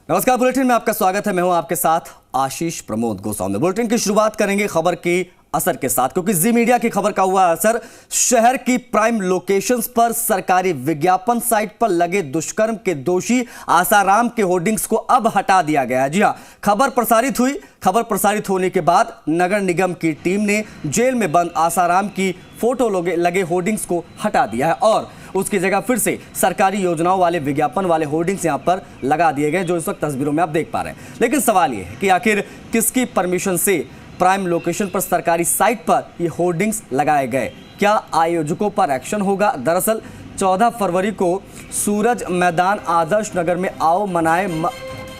नमस्कार, बुलेटिन में आपका स्वागत है। मैं हूं आपके साथ आशीष प्रमोद गोस्वामी। बुलेटिन की शुरुआत करेंगे खबर की असर के साथ, क्योंकि जी मीडिया की खबर का हुआ असर। शहर की प्राइम लोकेशंस पर सरकारी विज्ञापन साइट पर लगे दुष्कर्म के दोषी आसाराम के होर्डिंग्स को अब हटा दिया गया है। जी हां, खबर प्रसारित हुई। खबर प्रसारित होने के बाद नगर निगम की टीम ने जेल में बंद आसाराम की फोटो लगे होर्डिंग्स को हटा दिया है और उसकी जगह फिर से सरकारी योजनाओं वाले विज्ञापन वाले होर्डिंग्स यहां पर लगा दिए गए, जो इस वक्त तस्वीरों में आप देख पा रहे हैं। लेकिन सवाल यह है कि आखिर किसकी परमिशन से प्राइम लोकेशन पर सरकारी साइट पर ये होर्डिंग्स लगाए गए? क्या आयोजकों पर एक्शन होगा? दरअसल 14 फरवरी को सूरज मैदान आदर्श नगर में आओ मनाए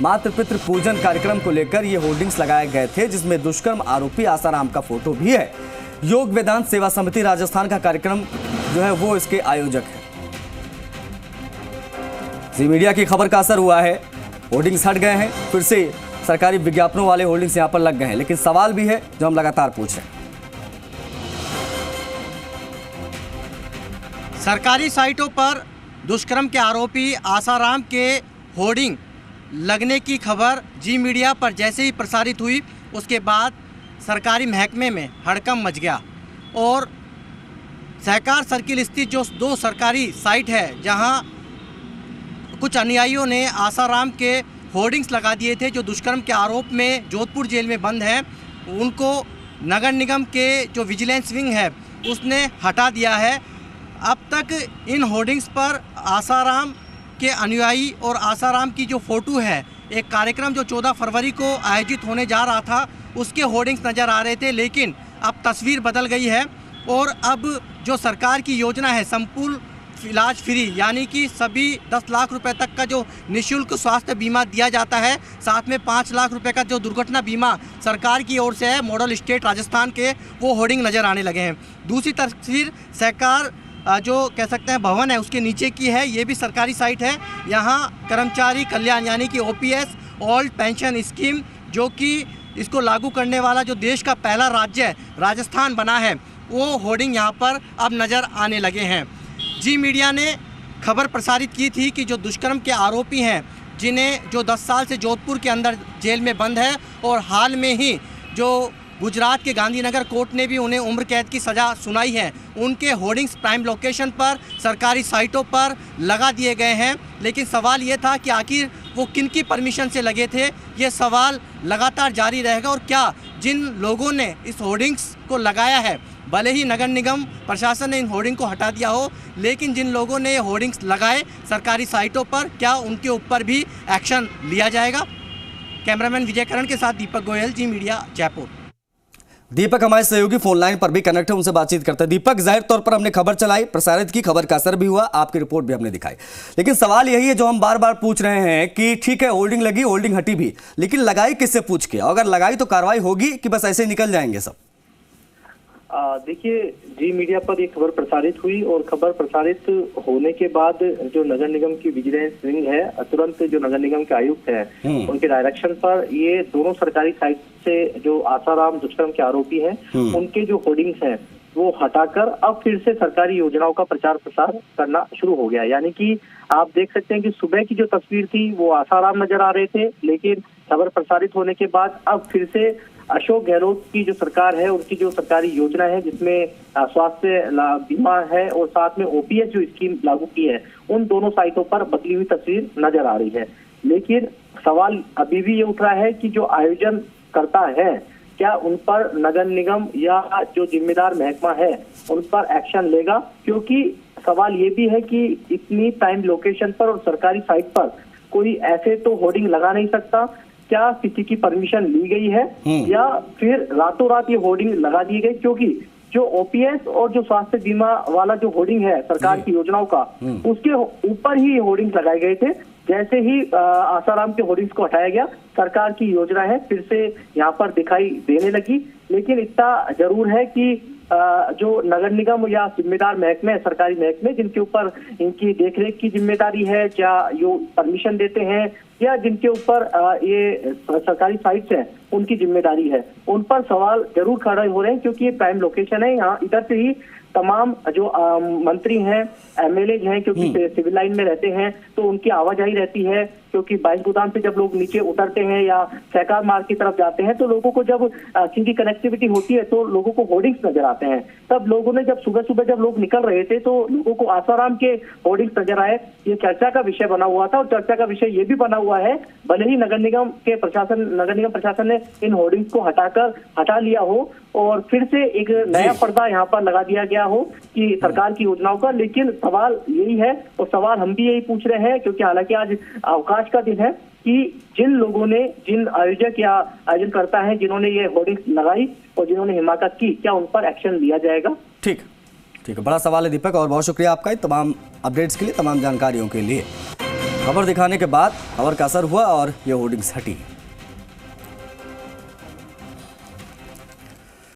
मातृ पितृ पूजन कार्यक्रम को लेकर ये होर्डिंग्स लगाए गए थे, जिसमें दुष्कर्म आरोपी आसाराम का फोटो भी है। योग वेदांत सेवा समिति राजस्थान का कार्यक्रम जो है वो इसके आयोजक है। जी मीडिया की खबर का असर हुआ है, होर्डिंग्स हट गए हैं, फिर से सरकारी विज्ञापनों वाले होर्डिंग्स यहां पर लग गए हैं। लेकिन सवाल भी है जो हम लगातार पूछ रहे हैं। सरकारी साइटों पर दुष्कर्म के आरोपी आसाराम के होर्डिंग लगने की खबर जी मीडिया पर जैसे ही प्रसारित हुई, उसके बाद सरकारी महकमे में हड़कंप मच गया और सहकार सर्किल स्थित जो 2 सरकारी साइट है, जहां कुछ अनुयायियों ने आसाराम के होर्डिंग्स लगा दिए थे जो दुष्कर्म के आरोप में जोधपुर जेल में बंद हैं, उनको नगर निगम के जो विजिलेंस विंग है उसने हटा दिया है। अब तक इन होर्डिंग्स पर आसाराम के अनुयायी और आसाराम की जो फ़ोटो है, एक कार्यक्रम जो 14 फरवरी को आयोजित होने जा रहा था उसके होर्डिंग्स नज़र आ रहे थे, लेकिन अब तस्वीर बदल गई है और अब जो सरकार की योजना है संपूर्ण इलाज फ्री, यानी कि सभी 10 लाख रुपए तक का जो निःशुल्क स्वास्थ्य बीमा दिया जाता है, साथ में 5 लाख रुपए का जो दुर्घटना बीमा सरकार की ओर से है मॉडल स्टेट राजस्थान के, वो होर्डिंग नज़र आने लगे हैं। दूसरी तस्वीर सहकार जो कह सकते हैं भवन है उसके नीचे की है, ये भी सरकारी साइट है। यहाँ कर्मचारी कल्याण यानी कि OPS ओल्ड पेंशन स्कीम, जो कि इसको लागू करने वाला जो देश का पहला राज्य राजस्थान बना है, वो होर्डिंग यहाँ पर अब नज़र आने लगे हैं। जी मीडिया ने खबर प्रसारित की थी कि जो दुष्कर्म के आरोपी हैं, जिन्हें जो 10 साल से जोधपुर के अंदर जेल में बंद है और हाल में ही जो गुजरात के गांधीनगर कोर्ट ने भी उन्हें उम्र कैद की सज़ा सुनाई है, उनके होर्डिंग्स प्राइम लोकेशन पर सरकारी साइटों पर लगा दिए गए हैं। लेकिन सवाल ये था कि आखिर वो किन की परमिशन से लगे थे, ये सवाल लगातार जारी रहेगा। और क्या जिन लोगों ने इस होर्डिंग्स को लगाया है, भले ही नगर निगम प्रशासन ने इन होर्डिंग को हटा दिया हो, लेकिन जिन लोगों ने ये होर्डिंग्स लगाए सरकारी साइटों पर, क्या उनके ऊपर भी एक्शन लिया जाएगा? कैमरामैन विजय करण के साथ दीपक गोयल, जी मीडिया, जयपुर। दीपक हमारे सहयोगी फोन लाइन पर भी कनेक्ट है, उनसे बातचीत करते हैं। दीपक, जाहिर तौर पर हमने खबर चलाई, प्रसारित की, खबर का असर भी हुआ, आपकी रिपोर्ट भी हमने दिखाई, लेकिन सवाल यही है जो हम बार बार पूछ रहे हैं कि ठीक है होर्डिंग लगी, होर्डिंग हटी भी, लेकिन लगाई किससे पूछ के? अगर लगाई तो कार्रवाई होगी कि बस ऐसे निकल जाएंगे सब? देखिए, जी मीडिया पर एक खबर प्रसारित हुई और खबर प्रसारित होने के बाद जो नगर निगम की विजिलेंस विंग है, तुरंत जो नगर निगम के आयुक्त हैं उनके डायरेक्शन पर ये दोनों सरकारी साइट से जो आसाराम दुष्कर्म के आरोपी हैं उनके जो होर्डिंग्स हैं वो हटाकर अब फिर से सरकारी योजनाओं का प्रचार प्रसार करना शुरू हो गया। यानी कि आप देख सकते हैं कि सुबह की जो तस्वीर थी वो आसाराम नजर आ रहे थे, लेकिन खबर प्रसारित होने के बाद अब फिर से अशोक गहलोत की जो सरकार है उनकी जो सरकारी योजना है जिसमें स्वास्थ्य बीमा है और साथ में OPS जो स्कीम लागू की है, उन दोनों साइटों पर बदली हुई तस्वीर नजर आ रही है। लेकिन सवाल अभी भी ये उठ रहा है कि जो आयोजन करता है, क्या उन पर नगर निगम या जो जिम्मेदार महकमा है उन पर एक्शन लेगा? क्योंकि सवाल ये भी है कि इतनी प्राइम लोकेशन पर और सरकारी साइट पर कोई ऐसे तो होर्डिंग लगा नहीं सकता। क्या किसी की परमिशन ली गई है या फिर रातों रात ये होर्डिंग लगा दी गई? क्योंकि जो OPS और जो स्वास्थ्य बीमा वाला जो होर्डिंग है सरकार की योजनाओं का, उसके ऊपर ही होर्डिंग लगाए गए थे। जैसे ही आसाराम के होर्डिंग्स को हटाया गया, सरकार की योजना है फिर से यहाँ पर दिखाई देने लगी। लेकिन इतना जरूर है कि जो नगर निगम या जिम्मेदार महकमे, सरकारी महकमे जिनके ऊपर इनकी देखरेख की जिम्मेदारी है, क्या ये परमिशन देते हैं या जिनके ऊपर ये सरकारी साइट्स हैं उनकी जिम्मेदारी है, उन पर सवाल जरूर खड़े हो रहे हैं। क्योंकि ये प्राइम लोकेशन है, यहाँ इधर से ही तमाम जो मंत्री हैं, MLA हैं, क्योंकि सिविल लाइन में रहते हैं तो उनकी आवाजाही रहती है। क्योंकि 22 गोदाम से जब लोग नीचे उतरते हैं या सहकार मार्ग की तरफ जाते हैं तो लोगों को जब क्योंकि कनेक्टिविटी होती है तो लोगों को होर्डिंग्स नजर आते हैं। तब लोगों ने जब सुबह सुबह जब लोग निकल रहे थे तो लोगों को आसाराम के होर्डिंग्स नजर आए। ये चर्चा का विषय बना हुआ था और चर्चा का विषय ये भी बना हुआ है, भले ही नगर निगम प्रशासन ने इन होर्डिंग्स को हटा लिया हो और फिर से एक नया पर्दा यहाँ पर लगा दिया गया हो कि सरकार की योजनाओं का, लेकिन सवाल यही है और सवाल हम भी यही पूछ रहे हैं, क्योंकि हालांकि आज अवकाश का दिन है, कि जिन लोगों ने, जिन आयोजक या आयोजनकर्ता हैं जिन्होंने ये होर्डिंग्स लगाई और जिन्होंने हिमाकत की, क्या उन पर एक्शन लिया जाएगा? ठीक है, बड़ा सवाल है दीपक, और बहुत शुक्रिया आपका तमाम अपडेट्स के लिए, तमाम जानकारियों के लिए। खबर दिखाने के बाद खबर का असर हुआ और ये होर्डिंग्स हटी।